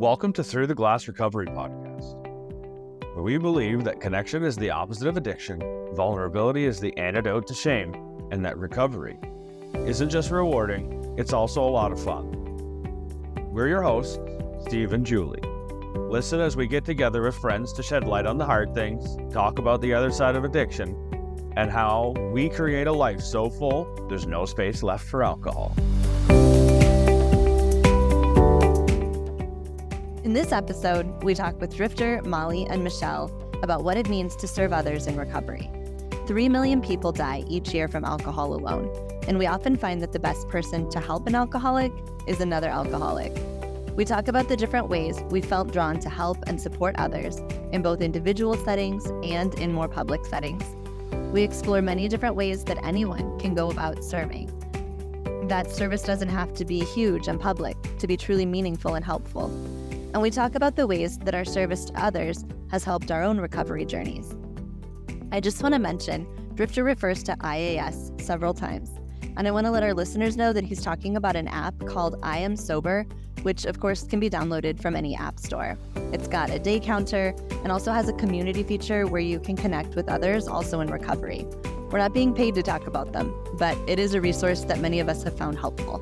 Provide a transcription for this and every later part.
Welcome to Through the Glass Recovery Podcast, where we believe that connection is the opposite of addiction, vulnerability is the antidote to shame, and that recovery isn't just rewarding, it's also a lot of fun. We're your hosts, Steve and Julie. Listen as we get together with friends to shed light on the hard things, talk about the other side of addiction, and how we create a life so full there's no space left for alcohol. In this episode, we talk with Drifter, Molly, and Michelle about what it means to serve others in recovery. 3 million people die each year from alcohol alone, and we often find that the best person to help an alcoholic is another alcoholic. We talk about the different ways we felt drawn to help and support others in both individual settings and in more public settings. We explore many different ways that anyone can go about serving. That service doesn't have to be huge and public to be truly meaningful and helpful. And we talk about the ways that our service to others has helped our own recovery journeys. I just want to mention, Drifter refers to IAS several times, and I want to let our listeners know that he's talking about an app called I Am Sober, which of course can be downloaded from any app store. It's got a day counter and also has a community feature where you can connect with others also in recovery. We're not being paid to talk about them, but it is a resource that many of us have found helpful.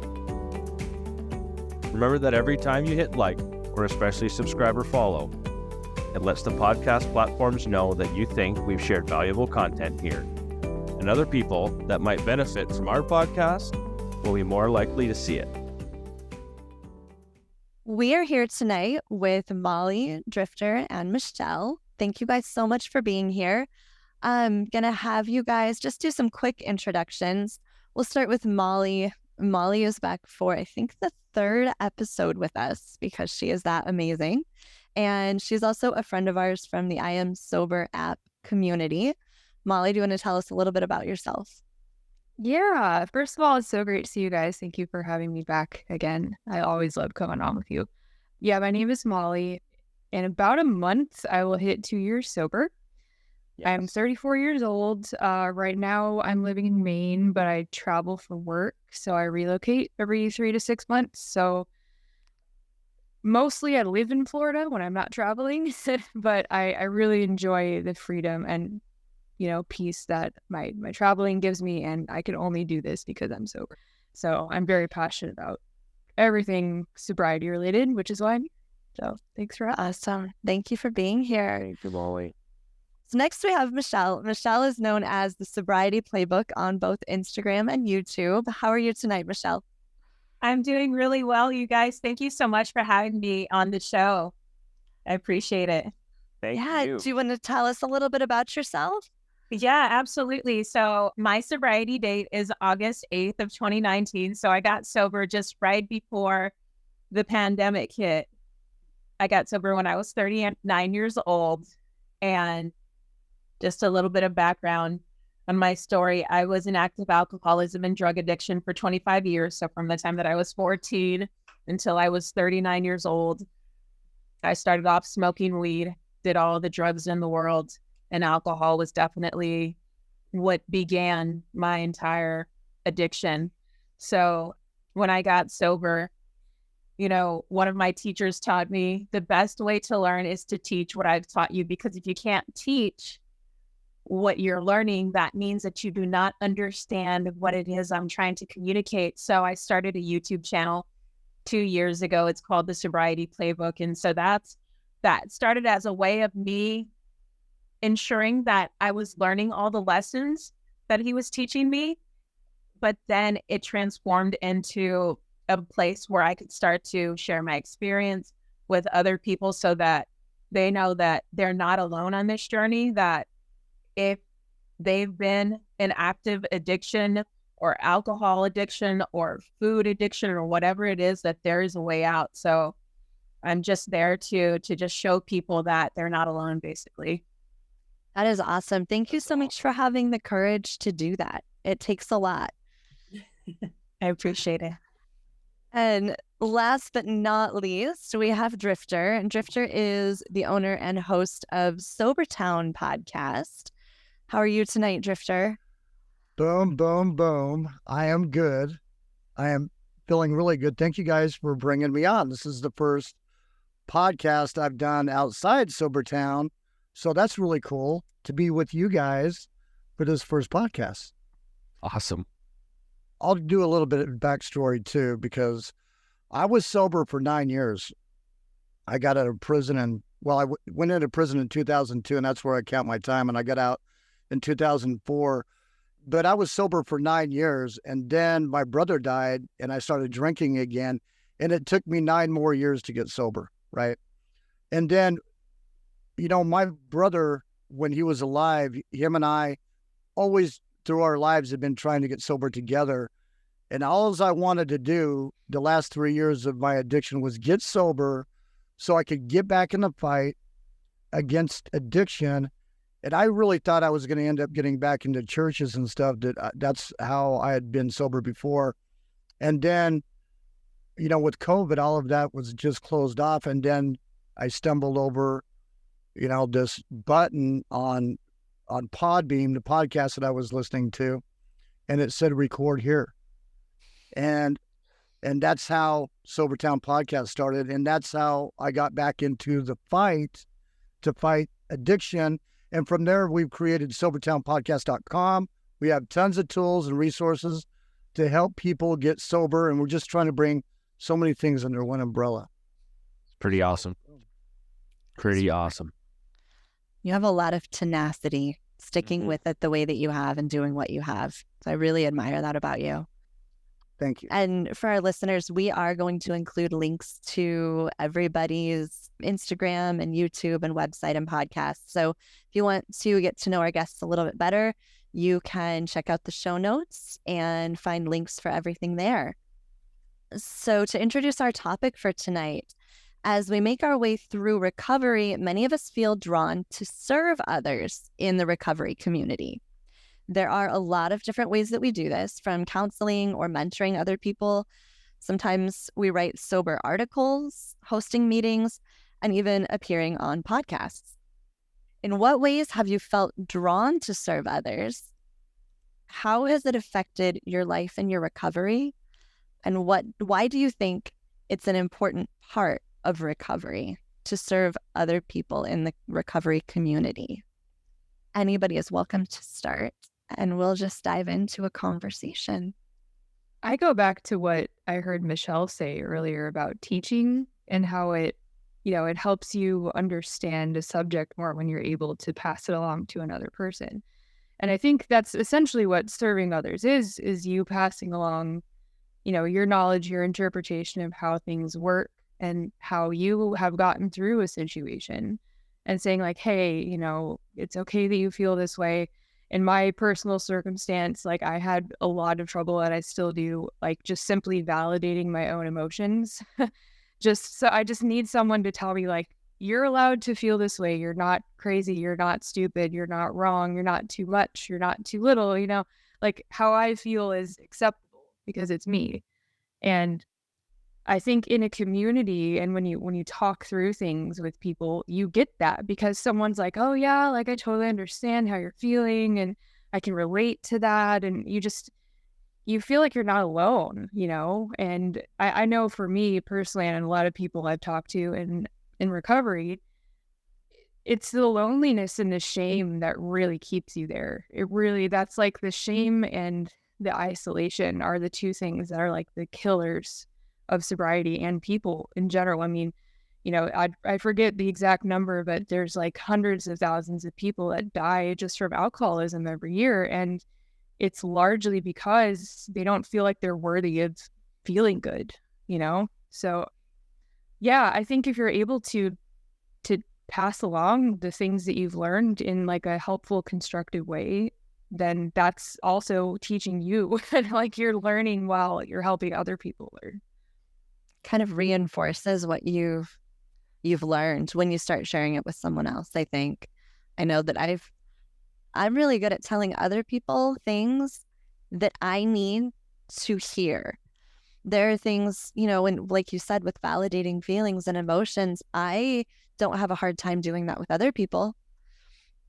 Remember that every time you hit like, or especially subscribe or follow, it lets the podcast platforms know that you think we've shared valuable content here. And other people that might benefit from our podcast will be more likely to see it. We are here tonight with Molly, Drifter, and Michelle. Thank you guys so much for being here. I'm going to have you guys just do some quick introductions. We'll start with Molly. Molly is back for, I think, the 3rd episode with us because she is that amazing. And she's also a friend of ours from the I Am Sober app community. Molly, do you want to tell us a little bit about yourself? Yeah, first of all, it's so great to see you guys. Thank you for having me back again. I always love coming on with you. Yeah, my name is Molly. In about a month, I will hit 2 years sober. Yes. I'm 34 years old. Right now, I'm living in Maine, but I travel for work, so I relocate every 3 to 6 months. So mostly I live in Florida when I'm not traveling, but I really enjoy the freedom and peace that my traveling gives me, and I can only do this because I'm sober. So I'm very passionate about everything sobriety related, which is why I'm here. So thanks for asking. Awesome. Thank you for being here. Thank you, Molly. So next we have Michelle. Michelle is known as the Sobriety Playbook on both Instagram and YouTube. How are you tonight, Michelle? I'm doing really well, you guys. Thank you so much for having me on the show. I appreciate it. Thank you. Do you want to tell us a little bit about yourself? Yeah, absolutely. So my sobriety date is August 8th of 2019. So I got sober just right before the pandemic hit. I got sober when I was 39 years old. And just a little bit of background on my story. I was in active alcoholism and drug addiction for 25 years. So from the time that I was 14 until I was 39 years old, I started off smoking weed, did all the drugs in the world, and alcohol was definitely what began my entire addiction. So when I got sober, one of my teachers taught me the best way to learn is to teach what I've taught you, because if you can't teach what you're learning, that means that you do not understand what it is I'm trying to communicate. So I started a YouTube channel 2 years ago. It's called the Sobriety Playbook. And so that started as a way of me ensuring that I was learning all the lessons that he was teaching me. But then it transformed into a place where I could start to share my experience with other people so that they know that they're not alone on this journey, that if they've been in active addiction or alcohol addiction or food addiction or whatever it is, that there is a way out. So I'm just there to just show people that they're not alone, basically. That is awesome. Thank you so much for having the courage to do that. It takes a lot. I appreciate it. And last but not least, we have Drifter. And Drifter is the owner and host of Sobertown Podcast. How are you tonight, Drifter? Boom, boom, boom. I am good. I am feeling really good. Thank you guys for bringing me on. This is the first podcast I've done outside Sobertown. So that's really cool to be with you guys for this first podcast. Awesome. I'll do a little bit of backstory too, because I was sober for 9 years. I got out of prison I went into prison in 2002, and that's where I count my time. And I got out in 2004. But I was sober for 9 years, and then my brother died, and I started drinking again. And it took me 9 more years to get sober, right? And then, my brother, when he was alive, him and I always through our lives had been trying to get sober together. And all I wanted to do the last 3 years of my addiction was get sober so I could get back in the fight against addiction. And I really thought I was going to end up getting back into churches and stuff. That's how I had been sober before. And then, with COVID, all of that was just closed off. And then I stumbled over, this button on Podbeam, the podcast that I was listening to, and it said record here. And that's how Sobertown Podcast started. And that's how I got back into the fight to fight addiction. And from there, we've created SobertownPodcast.com. We have tons of tools and resources to help people get sober. And we're just trying to bring so many things under one umbrella. Pretty awesome. Pretty awesome. You have a lot of tenacity, sticking with it the way that you have and doing what you have. So I really admire that about you. Thank you. And for our listeners, we are going to include links to everybody's Instagram and YouTube and website and podcast. So if you want to get to know our guests a little bit better, you can check out the show notes and find links for everything there. So to introduce our topic for tonight, as we make our way through recovery, many of us feel drawn to serve others in the recovery community. There are a lot of different ways that we do this, from counseling or mentoring other people. Sometimes we write sober articles, hosting meetings, and even appearing on podcasts. In what ways have you felt drawn to serve others? How has it affected your life and your recovery? And why do you think it's an important part of recovery to serve other people in the recovery community? Anybody is welcome to start, and we'll just dive into a conversation. I go back to what I heard Michelle say earlier about teaching and how it helps you understand a subject more when you're able to pass it along to another person. And I think that's essentially what serving others is you passing along, your knowledge, your interpretation of how things work and how you have gotten through a situation, and saying like, hey, it's okay that you feel this way. In my personal circumstance, like I had a lot of trouble, and I still do, like just simply validating my own emotions. I just need someone to tell me like, you're allowed to feel this way. You're not crazy. You're not stupid. You're not wrong. You're not too much. You're not too little, like how I feel is acceptable because it's me. And I think in a community, and when you talk through things with people, you get that because someone's like, oh yeah, like I totally understand how you're feeling and I can relate to that. And you feel like you're not alone, And I know for me personally, and a lot of people I've talked to in recovery, it's the loneliness and the shame that really keeps you there. That's like the shame and the isolation are the two things that are like the killers of sobriety and people in general. I mean, I forget the exact number, but there's like hundreds of thousands of people that die just from alcoholism every year. And it's largely because they don't feel like they're worthy of feeling good, So yeah, I think if you're able to pass along the things that you've learned in like a helpful, constructive way, then that's also teaching you like you're learning while you're helping other people learn. Kind of reinforces what you've learned when you start sharing it with someone else. I know that I'm really good at telling other people things that I need to hear. There are things, and like you said, with validating feelings and emotions, I don't have a hard time doing that with other people.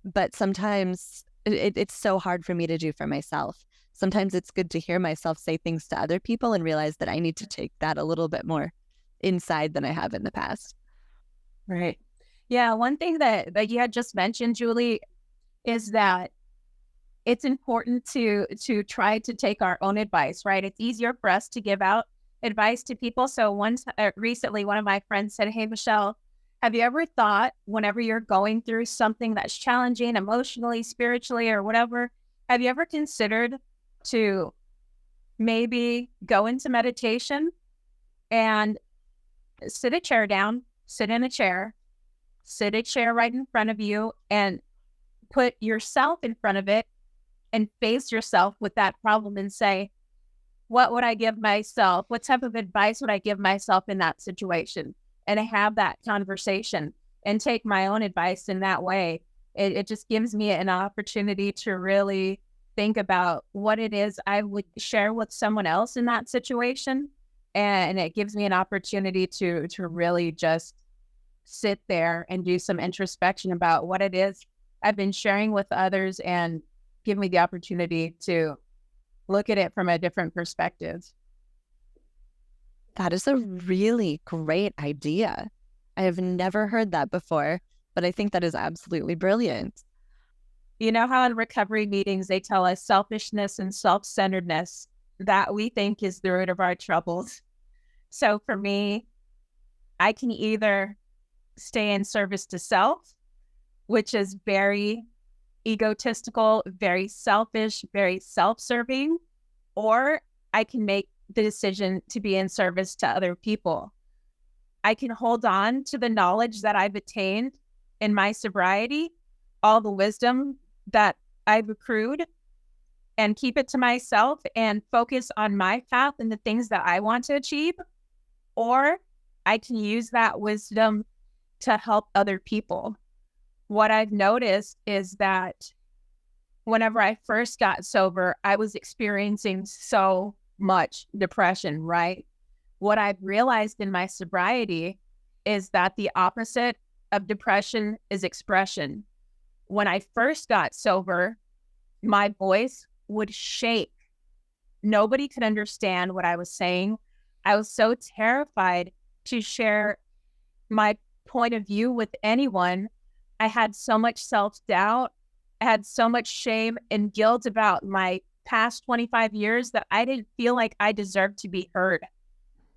But sometimes it's so hard for me to do for myself. Sometimes it's good to hear myself say things to other people and realize that I need to take that a little bit more inside than I have in the past. Right. Yeah. One thing that you had just mentioned, Julie, is that it's important to try to take our own advice, right? It's easier for us to give out advice to people. So recently, one of my friends said, "Hey, Michelle, have you ever thought whenever you're going through something that's challenging emotionally, spiritually, or whatever, have you ever considered to maybe go into meditation and sit a chair down, sit in a chair, sit a chair right in front of you and put yourself in front of it and face yourself with that problem and say, what would I give myself? What type of advice would I give myself in that situation?" And have that conversation and take my own advice in that way. It just gives me an opportunity to really think about what it is I would share with someone else in that situation. And it gives me an opportunity to really just sit there and do some introspection about what it is I've been sharing with others and give me the opportunity to look at it from a different perspective. That is a really great idea. I have never heard that before, but I think that is absolutely brilliant. You know how in recovery meetings, they tell us selfishness and self-centeredness, that we think is the root of our troubles. So for me, I can either stay in service to self, which is very egotistical, very selfish, very self-serving, or I can make the decision to be in service to other people. I can hold on to the knowledge that I've attained in my sobriety, all the wisdom that I've accrued, and keep it to myself and focus on my path and the things that I want to achieve. Or I can use that wisdom to help other people. What I've noticed is that whenever I first got sober, I was experiencing so much depression, right? What I've realized in my sobriety is that the opposite of depression is expression. When I first got sober, my voice would shake. Nobody could understand what I was saying. I was so terrified to share my point of view with anyone. I had so much self-doubt. I had so much shame and guilt about my past 25 years that I didn't feel like I deserved to be heard.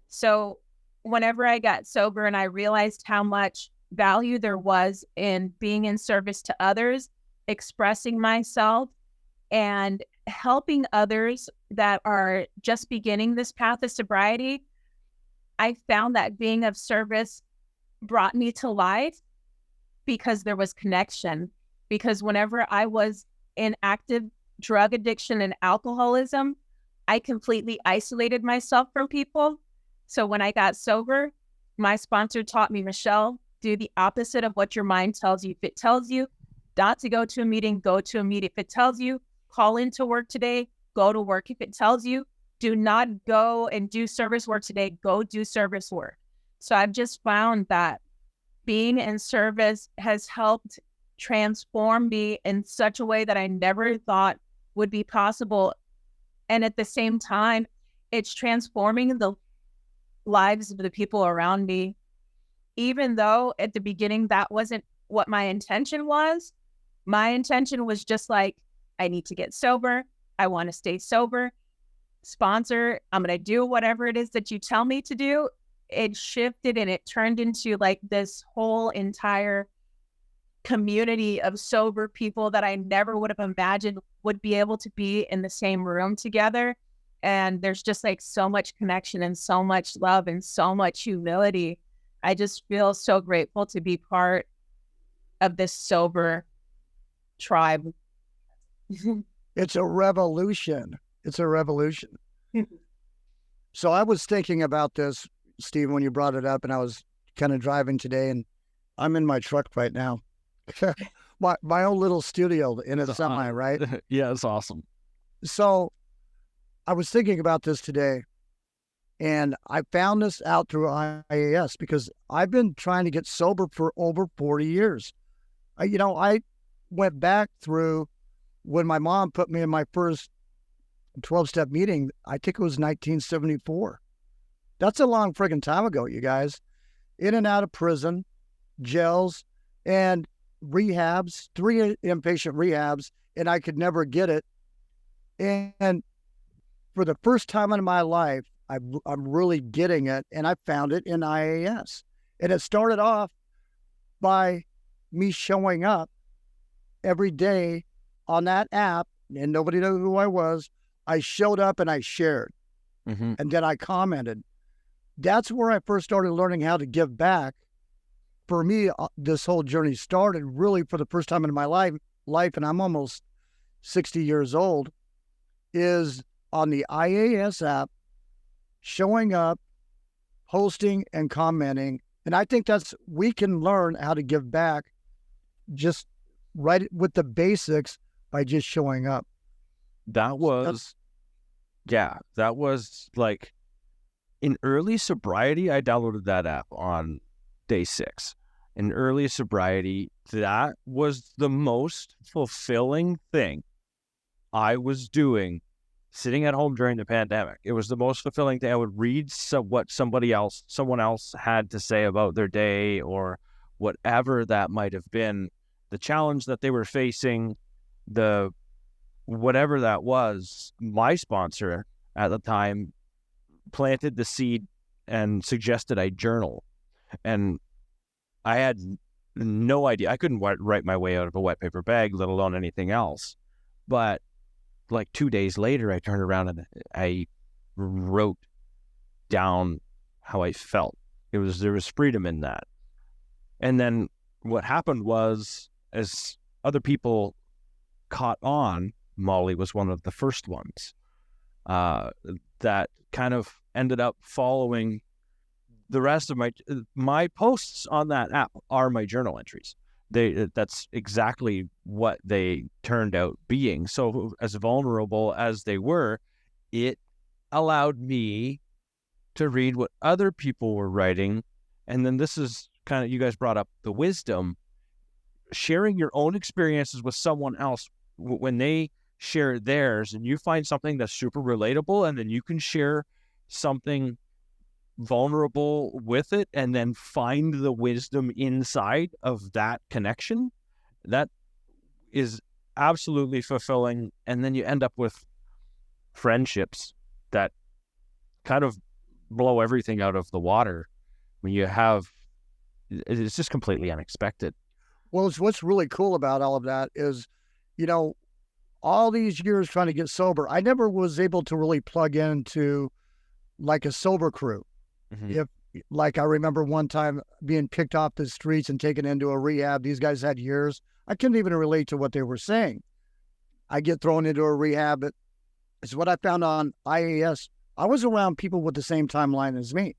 So whenever I got sober and I realized how much value there was in being in service to others, expressing myself, and helping others that are just beginning this path of sobriety, I found that being of service brought me to life because there was connection. Because whenever I was in active drug addiction and alcoholism, I completely isolated myself from people. So when I got sober, my sponsor taught me, Michelle, do the opposite of what your mind tells you. If it tells you not to go to a meeting, go to a meeting. If it tells you call into work today, go to work. If it tells you do not go and do service work today, go do service work. So I've just found that being in service has helped transform me in such a way that I never thought would be possible. And at the same time, it's transforming the lives of the people around me. Even though at the beginning that wasn't what my intention was just like, I need to get sober. I want to stay sober. Sponsor, I'm going to do whatever it is that you tell me to do. It shifted and it turned into like this whole entire community of sober people that I never would have imagined would be able to be in the same room together. And there's just like so much connection and so much love and so much humility. I just feel so grateful to be part of this sober tribe. It's a revolution. It's a revolution. So I was thinking about this, Steve, when you brought it up, and I was kind of driving today, and I'm in my truck right now. my own little studio in a semi, right? Yeah, it's awesome. So I was thinking about this today, and I found this out through IAS because I've been trying to get sober for over 40 years. I went back through when my mom put me in my first 12-step meeting. I think it was 1974. That's a long friggin' time ago, you guys. In and out of prison, jails, and rehabs, 3 inpatient rehabs, and I could never get it. And for the first time in my life, I'm really getting it, and I found it in IAS. And it started off by me showing up every day on that app, and nobody knew who I was. I showed up and I shared, and then I commented. That's where I first started learning how to give back. For me, this whole journey started really for the first time in my life, and I'm almost 60 years old, is on the IAS app, showing up, posting, and commenting. And I think we can learn how to give back just right with the basics by just showing up. That was like in early sobriety. I downloaded that app on day 6. In early sobriety, that was the most fulfilling thing I was doing sitting at home during the pandemic. It was the most fulfilling thing. I would read what someone else had to say about their day, or whatever that might have been, the challenge that they were facing, whatever that was. My sponsor at the time planted the seed and suggested I journal. And I had no idea. I couldn't write my way out of a wet paper bag, let alone anything else. But like 2 days later, I turned around and I wrote down how I felt. There was freedom in that. And then what happened was, as other people caught on, Molly was one of the first ones that kind of ended up following the rest of my posts on that app are my journal entries. That's exactly what they turned out being. So as vulnerable as they were, it allowed me to read what other people were writing. And then this is kind of, you guys brought up the wisdom, sharing your own experiences with someone else when they share theirs, and you find something that's super relatable, and then you can share something vulnerable with it, and then find the wisdom inside of that connection. That is absolutely fulfilling. And then you end up with friendships that kind of blow everything out of the water when you have, it's just completely unexpected. Well, what's really cool about all of that is, all these years trying to get sober, I never was able to really plug into like a sober crew. If, like, I remember one time being picked off the streets and taken into a rehab. These guys had years. I couldn't even relate to what they were saying. I get thrown into a rehab. It's what I found on IAS. I was around people with the same timeline as me.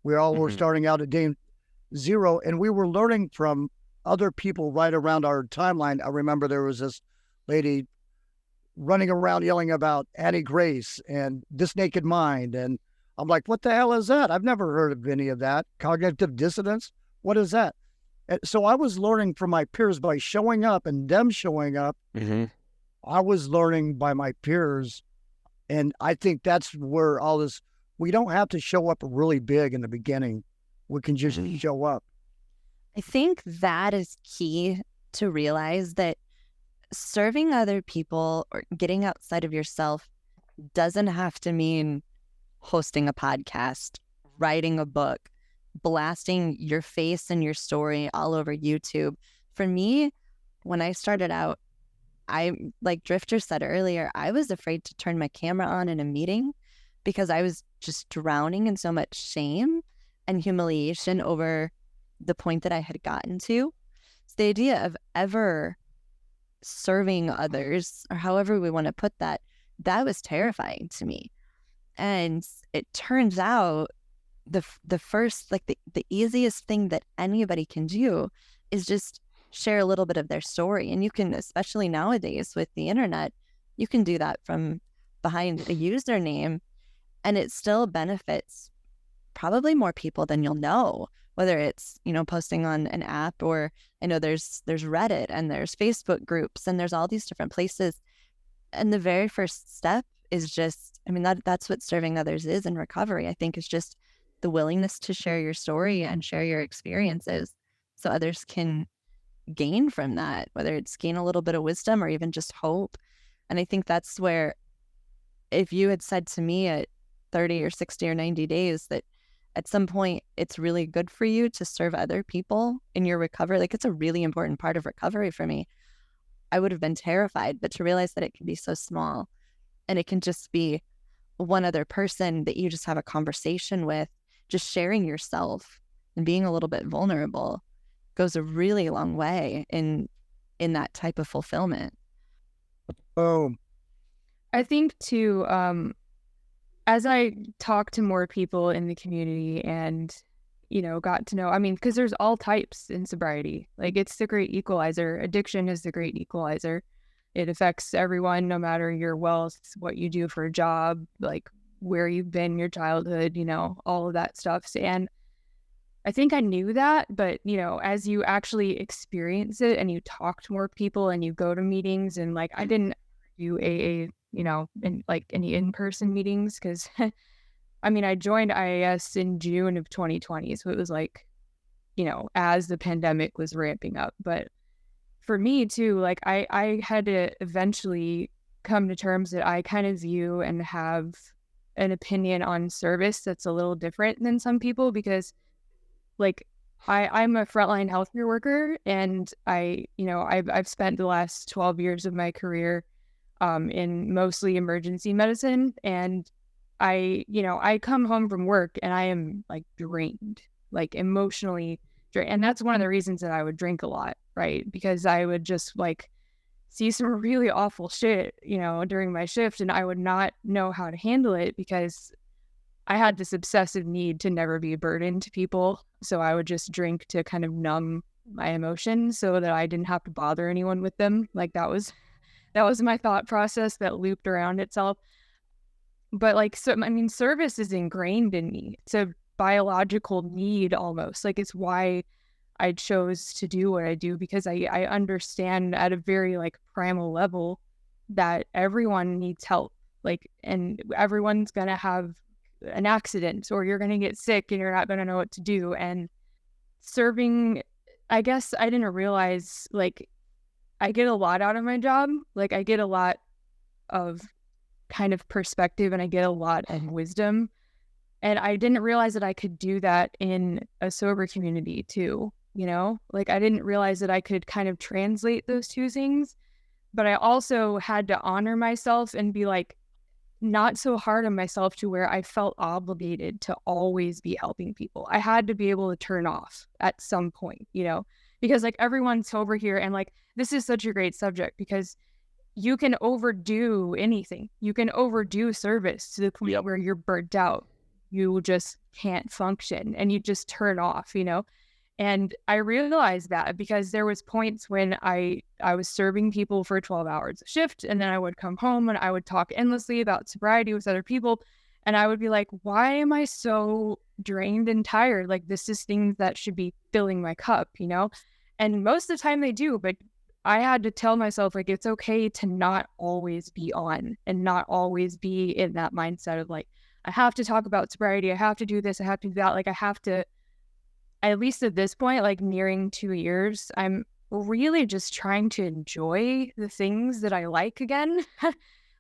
We all were starting out at day 0, and we were learning from other people right around our timeline. I remember there was this lady running around yelling about Annie Grace and This Naked Mind, and I'm like, what the hell is that? I've never heard of any of that. Cognitive dissonance? What is that? And so I was learning from my peers by showing up and them showing up. I was learning by my peers. And I think that's where all this, we don't have to show up really big in the beginning. We can just show up. I think that is key to realize, that serving other people or getting outside of yourself doesn't have to mean hosting a podcast, writing a book, blasting your face and your story all over YouTube. For me, when I started out, like Drifter said earlier, I was afraid to turn my camera on in a meeting because I was just drowning in so much shame and humiliation over the point that I had gotten to. So the idea of ever serving others, or however we want to put that, that was terrifying to me. And it turns out the first, like the easiest thing that anybody can do is just share a little bit of their story. And you can, especially nowadays with the internet, you can do that from behind a username, and it still benefits probably more people than you'll know, whether it's, posting on an app, or I know there's Reddit and there's Facebook groups and there's all these different places. And the very first step is just, that's what serving others is in recovery. I think is just the willingness to share your story and share your experiences. so others can gain from that, whether it's gain a little bit of wisdom or even just hope. And I think that's where, if you had said to me at 30 or 60 or 90 days that at some point it's really good for you to serve other people in your recovery, like it's a really important part of recovery for me, I would have been terrified. But to realize that it can be so small and it can just be one other person that you just have a conversation with, just sharing yourself and being a little bit vulnerable goes a really long way in that type of fulfillment. Oh, I think too, as I talk to more people in the community and, got to know, because there's all types in sobriety. Like, it's the great equalizer. Addiction is the great equalizer. It affects everyone, no matter your wealth, what you do for a job, like where you've been, your childhood, all of that stuff. And I think I knew that, but, as you actually experience it and you talk to more people and you go to meetings, and like, I didn't do AA, in like any in-person meetings, because I joined IAS in June of 2020. So it was like, as the pandemic was ramping up. But for me too, like I had to eventually come to terms that I kind of view and have an opinion on service that's a little different than some people, because like I'm a frontline healthcare worker, and I've spent the last 12 years of my career in mostly emergency medicine, and I come home from work and I am like drained, like emotionally drained. And that's one of the reasons that I would drink a lot, right? Because I would just like see some really awful shit, during my shift, and I would not know how to handle it because I had this obsessive need to never be a burden to people. So I would just drink to kind of numb my emotions so that I didn't have to bother anyone with them. Like that was my thought process that looped around itself. But like, so, service is ingrained in me. It's a biological need almost. Like, it's why I chose to do what I do, because I understand at a very like primal level that everyone needs help. Like, and everyone's going to have an accident, or you're going to get sick and you're not going to know what to do. And serving, I guess I didn't realize, like, I get a lot out of my job. Like, I get a lot of kind of perspective and I get a lot of wisdom. And I didn't realize that I could do that in a sober community too, Like, I didn't realize that I could kind of translate those two things. But I also had to honor myself and be like, not so hard on myself to where I felt obligated to always be helping people. I had to be able to turn off at some point, because like everyone's sober here, and like this is such a great subject because you can overdo anything. You can overdo service to the point where you're burnt out. You just can't function and you just turn off, And I realized that because there was points when I was serving people for 12 hours a shift, and then I would come home and I would talk endlessly about sobriety with other people. And I would be like, why am I so drained and tired? Like, this is things that should be filling my cup, And most of the time they do, but I had to tell myself, like, it's okay to not always be on and not always be in that mindset of like, I have to talk about sobriety. I have to do this. I have to do that. Like, I have to, at least at this point, like nearing 2 years, I'm really just trying to enjoy the things that I like again.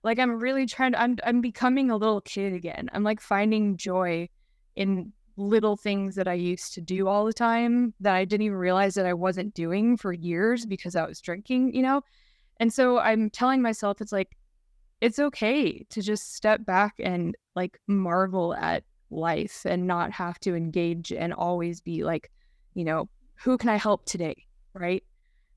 Like, I'm really trying to, I'm becoming a little kid again. I'm like finding joy in little things that I used to do all the time that I didn't even realize that I wasn't doing for years because I was drinking, And so I'm telling myself, it's like, it's okay to just step back and like marvel at life and not have to engage and always be like, who can I help today? Right.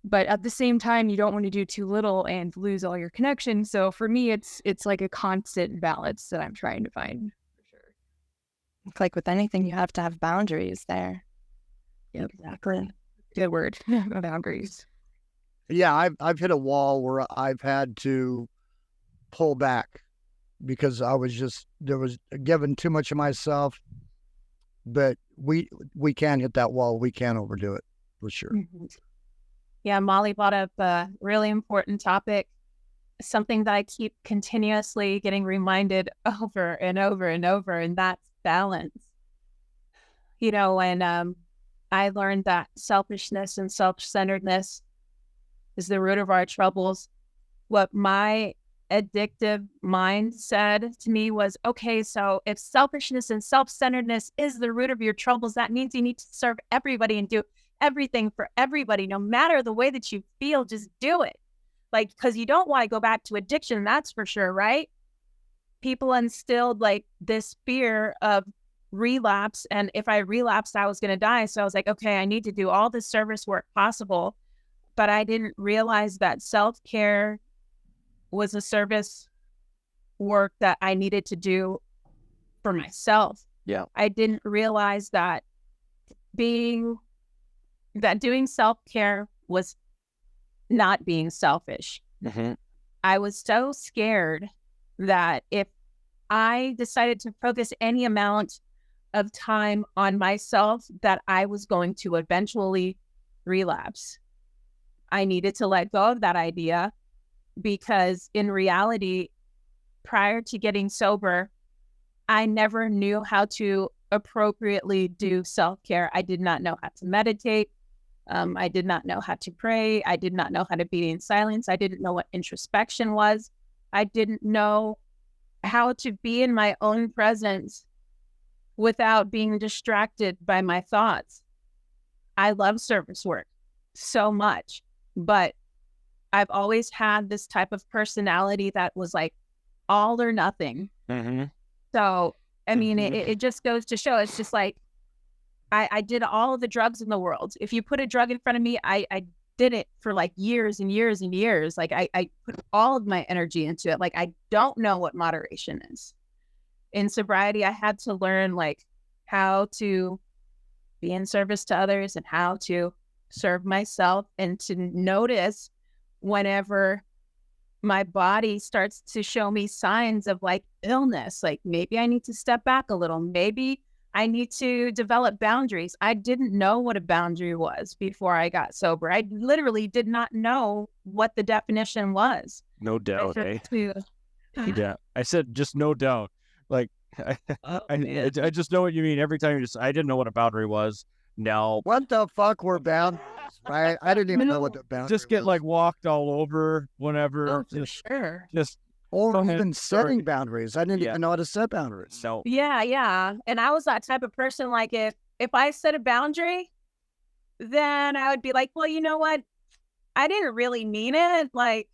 But at the same time, you don't want to do too little and lose all your connections. So for me, it's like a constant balance that I'm trying to find. Like with anything, you have to have boundaries there. Yep, exactly. Good word. Boundaries. Yeah, I've hit a wall where I've had to pull back because there was given too much of myself. But we can hit that wall. We can overdo it for sure. Mm-hmm. Yeah, Molly brought up a really important topic, something that I keep continuously getting reminded over and over and over, and that's balance. And I learned that selfishness and self-centeredness is the root of our troubles. What my addictive mind said to me was, okay, so if selfishness and self-centeredness is the root of your troubles, that means you need to serve everybody and do everything for everybody, no matter the way that you feel, just do it. Like, because you don't want to go back to addiction, that's for sure, right? People instilled like this fear of relapse. And if I relapsed, I was going to die. So I was like, okay, I need to do all the service work possible. But I didn't realize that self-care was a service work that I needed to do for myself. Yeah. I didn't realize that doing self-care was not being selfish. Mm-hmm. I was so scared that if I decided to focus any amount of time on myself, that I was going to eventually relapse. I needed to let go of that idea, because in reality, prior to getting sober, I never knew how to appropriately do self-care. I did not know how to meditate. I did not know how to pray. I did not know how to be in silence. I didn't know what introspection was. I didn't know how to be in my own presence without being distracted by my thoughts. I love service work so much, but I've always had this type of personality that was like all or nothing. Mm-hmm. So, I mean, it just goes to show, it's just like, I did all of the drugs in the world. If you put a drug in front of me, I did it for like years and years and years. Like I put all of my energy into it. Like, I don't know what moderation is. In sobriety, I had to learn like how to be in service to others and how to serve myself, and to notice whenever my body starts to show me signs of like illness, like maybe I need to step back a little. Maybe I need to develop boundaries. I didn't know what a boundary was before I got sober. I literally did not know what the definition was. No doubt, eh? To, Yeah. I said just no doubt. Like, I just know what you mean. Every time I didn't know what a boundary was. Now, What the fuck were boundaries? I didn't even know what the boundaries just get was. like walked all over whenever. oh, for sure. Just Or Go ahead. even setting boundaries. I didn't Yeah. even know how to set boundaries. no. Yeah. And I was that type of person, like if I set a boundary, then I would be like, well, you know what? I didn't really mean it. Like,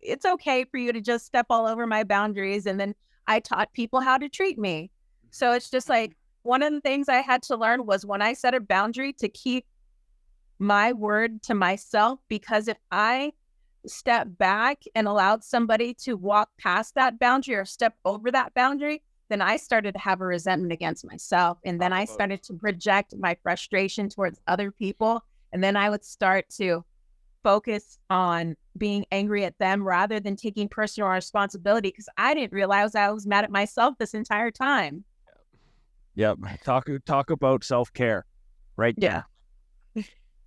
it's okay for you to just step all over my boundaries. And then I taught people how to treat me. So it's just like, one of the things I had to learn was when I set a boundary, to keep my word to myself, because if I step back and allowed somebody to walk past that boundary or step over that boundary, then I started to have a resentment against myself. And then I started to project my frustration towards other people. And then I would start to focus on being angry at them rather than taking personal responsibility, because I didn't realize I was mad at myself this entire time. Yep. Talk about self-care, right? Yeah.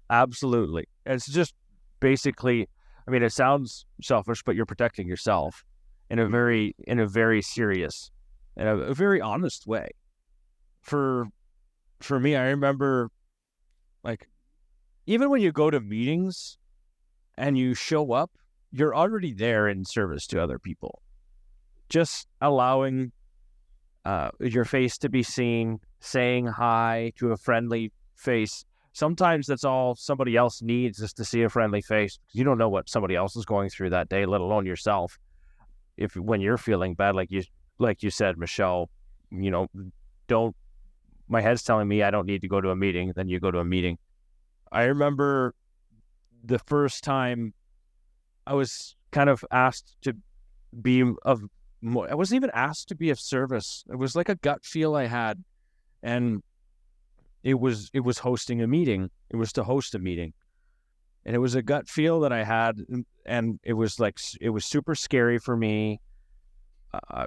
Absolutely. It's just basically, I mean, it sounds selfish, but you're protecting yourself in a very serious and a very honest way. For me, I remember, like, even when you go to meetings and you show up, you're already there in service to other people. Just allowing your face to be seen, saying hi to a friendly face. Sometimes that's all somebody else needs, is to see a friendly face. You don't know what somebody else is going through that day, let alone yourself. When you're feeling bad, like you said, Michelle, don't. My head's telling me I don't need to go to a meeting. Then you go to a meeting. I remember the first time I was kind of asked to be of more. I wasn't even asked to be of service. It was like a gut feel I had, and it was hosting a meeting. It was to host a meeting, and it was a gut feel that I had, and it was super scary for me.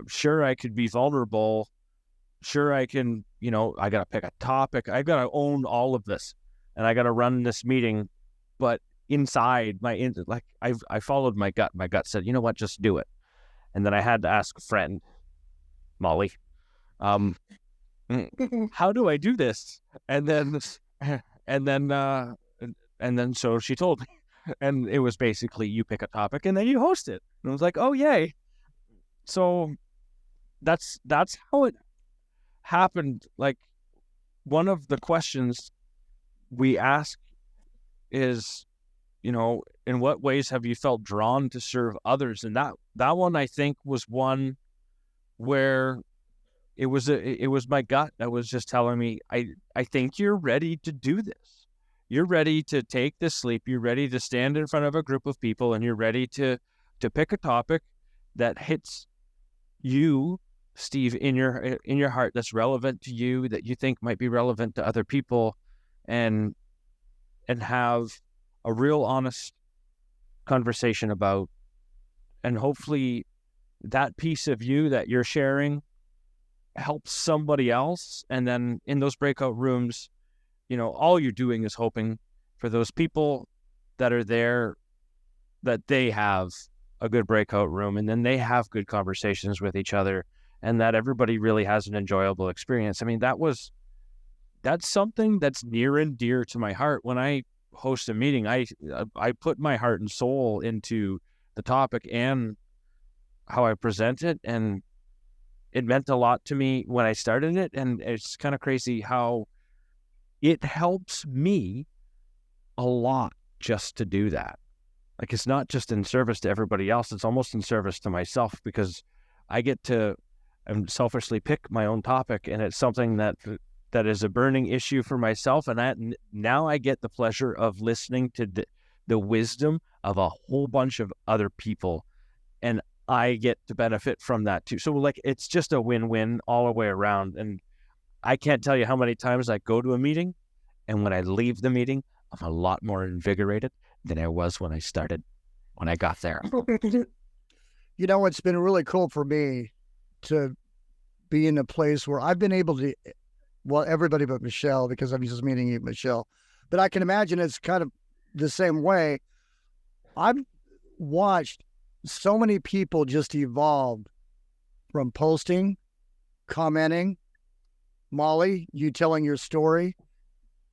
Sure, I could be vulnerable. Sure, I can. I gotta pick a topic. I gotta own all of this, and I gotta run this meeting. But inside I followed my gut. My gut said, "You know what? Just do it." And then I had to ask a friend, Molly, how do I do this? And then And then so she told me, and it was basically you pick a topic and then you host it. And I was like, oh yay! So that's how it happened. Like, one of the questions we ask is, in what ways have you felt drawn to serve others? And that one, I think, was one where it was my gut that was just telling me, I think you're ready to do this. You're ready to take this leap. You're ready to stand in front of a group of people, and you're ready to pick a topic that hits you, Steve, in your heart, that's relevant to you, that you think might be relevant to other people, and have a real honest conversation about, and hopefully that piece of you that you're sharing helps somebody else. And then in those breakout rooms, all you're doing is hoping for those people that are there, that they have a good breakout room, and then they have good conversations with each other, and that everybody really has an enjoyable experience. I mean, that's something that's near and dear to my heart. When I host a meeting, I put my heart and soul into the topic and how I present it, and it meant a lot to me when I started it. And it's kind of crazy how it helps me a lot just to do that. Like, it's not just in service to everybody else, it's almost in service to myself, because I get to selfishly pick my own topic, and it's something that is a burning issue for myself. And now I get the pleasure of listening to the wisdom of a whole bunch of other people, and I get to benefit from that too. So, like, it's just a win-win all the way around. And I can't tell you how many times I go to a meeting, and when I leave the meeting, I'm a lot more invigorated than I was when I got there. It's been really cool for me to be in a place where I've been able to, well, everybody but Michelle, because I'm just meeting you, Michelle, but I can imagine it's kind of the same way. I've watched so many people just evolve from posting, commenting, Molly, you telling your story.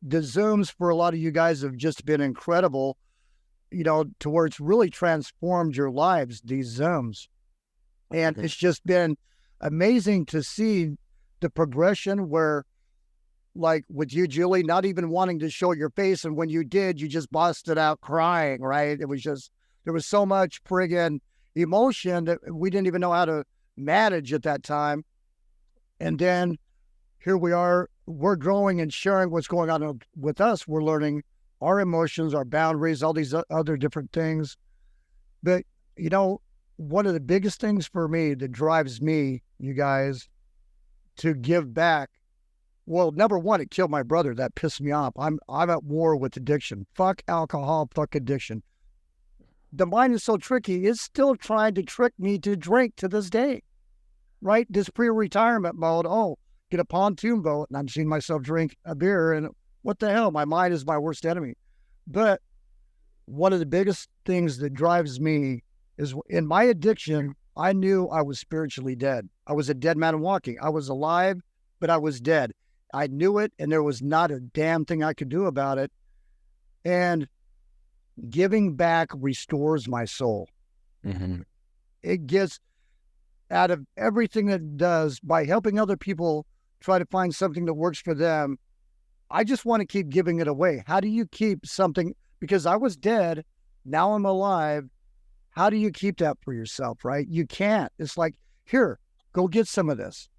The Zooms for a lot of you guys have just been incredible, to where it's really transformed your lives, these Zooms. And it's just been amazing to see the progression where, like with you, Julie, not even wanting to show your face. And when you did, you just busted out crying, right? It was just, there was so much friggin' emotion that we didn't even know how to manage at that time. And then here we are, we're growing and sharing what's going on with us. We're learning our emotions, our boundaries, all these other different things. But, one of the biggest things for me that drives me, you guys, to give back, well, number one, it killed my brother. That pissed me off. I'm at war with addiction. Fuck alcohol, fuck addiction. The mind is so tricky. It's still trying to trick me to drink to this day, right? This pre-retirement mode. Oh, get a pontoon boat, and I'm seeing myself drink a beer, and what the hell? My mind is my worst enemy. But one of the biggest things that drives me is, in my addiction, I knew I was spiritually dead. I was a dead man walking. I was alive, but I was dead. I knew it, and there was not a damn thing I could do about it. And giving back restores my soul. Mm-hmm. It gets out of everything that it does by helping other people try to find something that works for them. I just want to keep giving it away. How do you keep something? Because I was dead, now I'm alive. How do you keep that for yourself, right? You can't. It's like, here, go get some of this.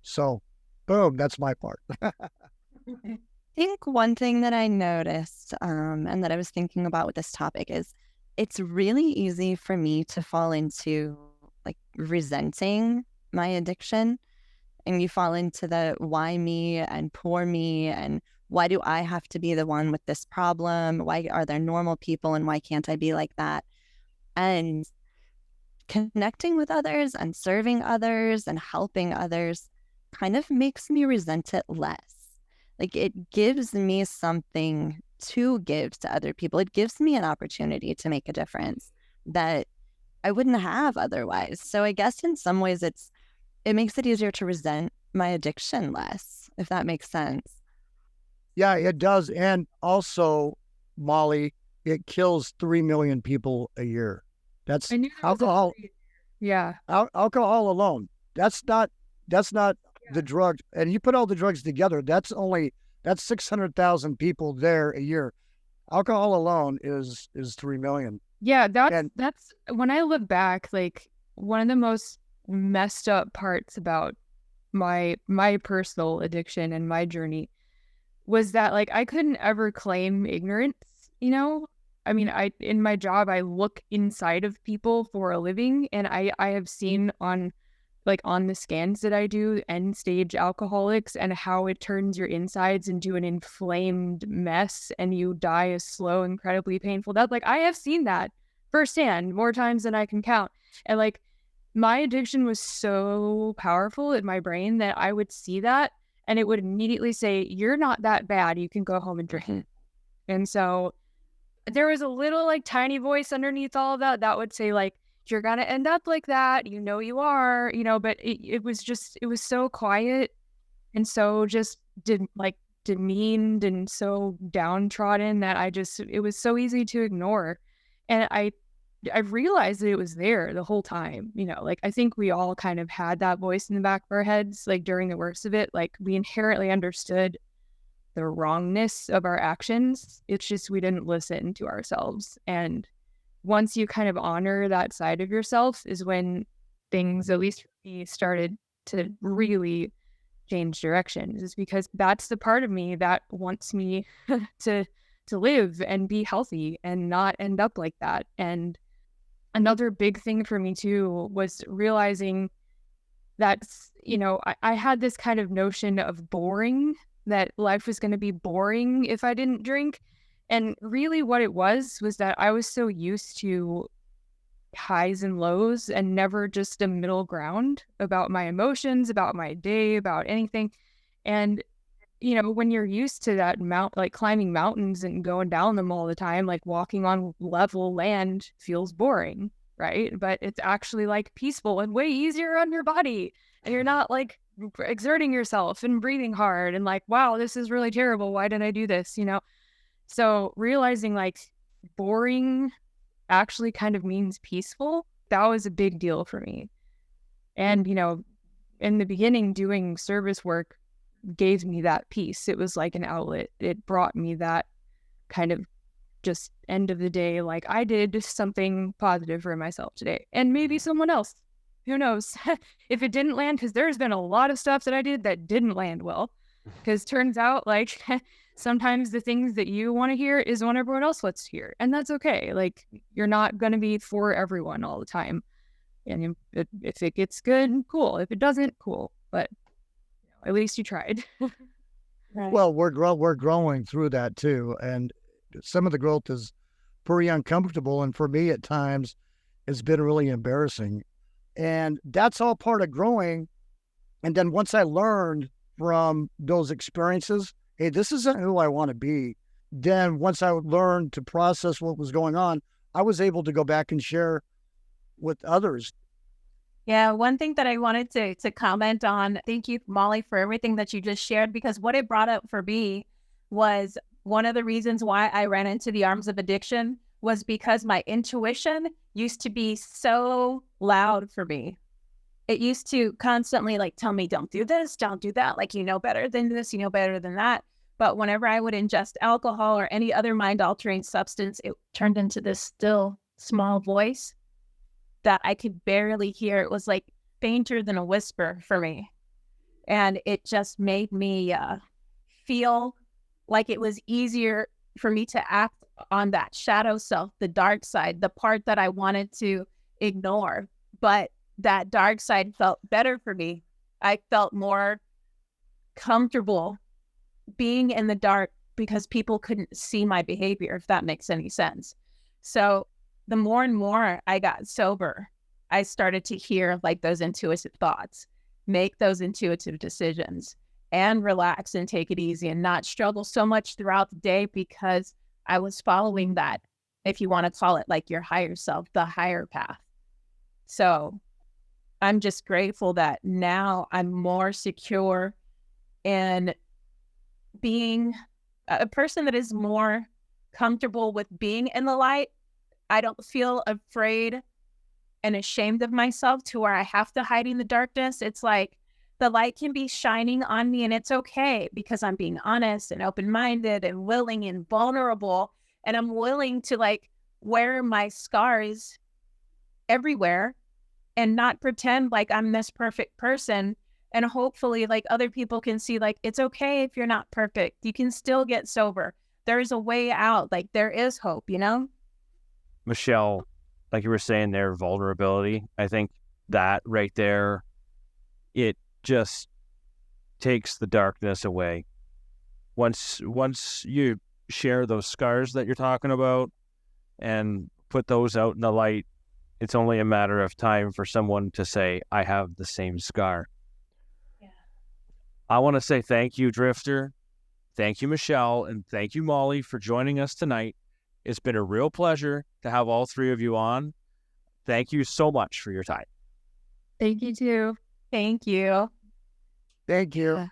So, boom, that's my part. I think one thing that I noticed and that I was thinking about with this topic is it's really easy for me to fall into like resenting my addiction. And you fall into the why me and poor me and why do I have to be the one with this problem? Why are there normal people and why can't I be like that? And connecting with others and serving others and helping others kind of makes me resent it less. Like, it gives me something to give to other people. It gives me an opportunity to make a difference that I wouldn't have otherwise. So I guess in some ways it makes it easier to resent my addiction less, if that makes sense. Yeah, it does. And also, Molly, it kills 3 million people a year. That's I knew there was alcohol. Yeah. Alcohol alone. That's not the drug. And you put all the drugs together, that's 600,000 people there a year. Alcohol alone is 3 million. Yeah, And that's when I look back, like one of the most messed up parts about my personal addiction and my journey was that like I couldn't ever claim ignorance, you know? I mean, in my job I look inside of people for a living, and I have seen on the scans that I do end stage alcoholics and how it turns your insides into an inflamed mess and you die a slow, incredibly painful death. Like I have seen that firsthand more times than I can count. And like my addiction was so powerful in my brain that I would see that and it would immediately say, you're not that bad. You can go home and drink. And so there was a little like tiny voice underneath all of that would say like, you're going to end up like that. You know, you are, you know, but it was so quiet and so just demeaned and so downtrodden that it was so easy to ignore. And I realized that it was there the whole time, you know, like I think we all kind of had that voice in the back of our heads, like during the worst of it, like we inherently understood the wrongness of our actions. It's just, we didn't listen to ourselves. And once you kind of honor that side of yourself is when things, at least for me, started to really change directions, is because that's the part of me that wants me to live and be healthy and not end up like that. And another big thing for me too was realizing that, you know, I had this kind of notion of boring, that life was going to be boring if I didn't drink. And really what it was that I was so used to highs and lows and never just a middle ground about my emotions, about my day, about anything. And, you know, when you're used to that like climbing mountains and going down them all the time, like walking on level land feels boring, right? But it's actually like peaceful and way easier on your body. And you're not like exerting yourself and breathing hard and like, wow, this is really terrible. Why did I do this? You know? So realizing like boring actually kind of means peaceful, that was a big deal for me. And, you know, in the beginning, doing service work gave me that peace. It was like an outlet. It brought me that kind of just end of the day, like I did something positive for myself today. And maybe someone else, who knows, if it didn't land, because there's been a lot of stuff that I did that didn't land well. Because turns out like sometimes the things that you want to hear is what everyone else wants to hear. And that's okay. Like you're not going to be for everyone all the time. And if it gets good, cool. If it doesn't, cool. But you know, at least you tried. Right. well, we're growing through that too. And some of the growth is pretty uncomfortable. And for me at times, it's been really embarrassing. And that's all part of growing. And then once I learned from those experiences, hey, this isn't who I want to be. Then once I learned to process what was going on, I was able to go back and share with others. Yeah, one thing that I wanted to comment on, thank you, Molly, for everything that you just shared, because what it brought up for me was one of the reasons why I ran into the arms of addiction was because my intuition used to be so loud for me. It used to constantly like tell me, don't do this, don't do that. Like, you know better than this, you know better than that. But whenever I would ingest alcohol or any other mind-altering substance, it turned into this still small voice that I could barely hear. It was like fainter than a whisper for me. And it just made me feel like it was easier for me to act on that shadow self, the dark side, the part that I wanted to ignore. But that dark side felt better for me. I felt more comfortable being in the dark because people couldn't see my behavior, if that makes any sense. So the more and more I got sober, I started to hear like those intuitive thoughts, make those intuitive decisions, and relax and take it easy and not struggle so much throughout the day, because I was following that, if you want to call it like your higher self, the higher path. So I'm just grateful that now I'm more secure in being a person that is more comfortable with being in the light. I don't feel afraid and ashamed of myself to where I have to hide in the darkness. It's like the light can be shining on me and it's okay because I'm being honest and open-minded and willing and vulnerable. And I'm willing to like wear my scars everywhere and not pretend like I'm this perfect person. And hopefully like other people can see like, it's okay if you're not perfect. You can still get sober. There's a way out. Like there is hope, you know? Michelle, like you were saying there, vulnerability. I think that right there, it just takes the darkness away. Once you share those scars that you're talking about and put those out in the light, it's only a matter of time for someone to say, I have the same scar. Yeah. I want to say thank you, Drifter. Thank you, Michelle. And thank you, Molly, for joining us tonight. It's been a real pleasure to have all three of you on. Thank you so much for your time. Thank you too. Thank you. Thank you. Yeah.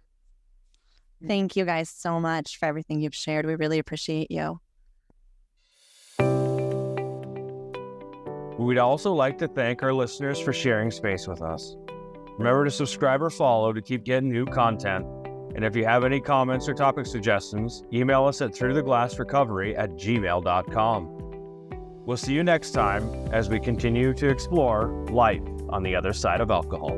Thank you guys so much for everything you've shared. We really appreciate you. We'd also like to thank our listeners for sharing space with us. Remember to subscribe or follow to keep getting new content. And if you have any comments or topic suggestions, email us at throughtheglassrecovery@gmail.com. We'll see you next time as we continue to explore life on the other side of alcohol.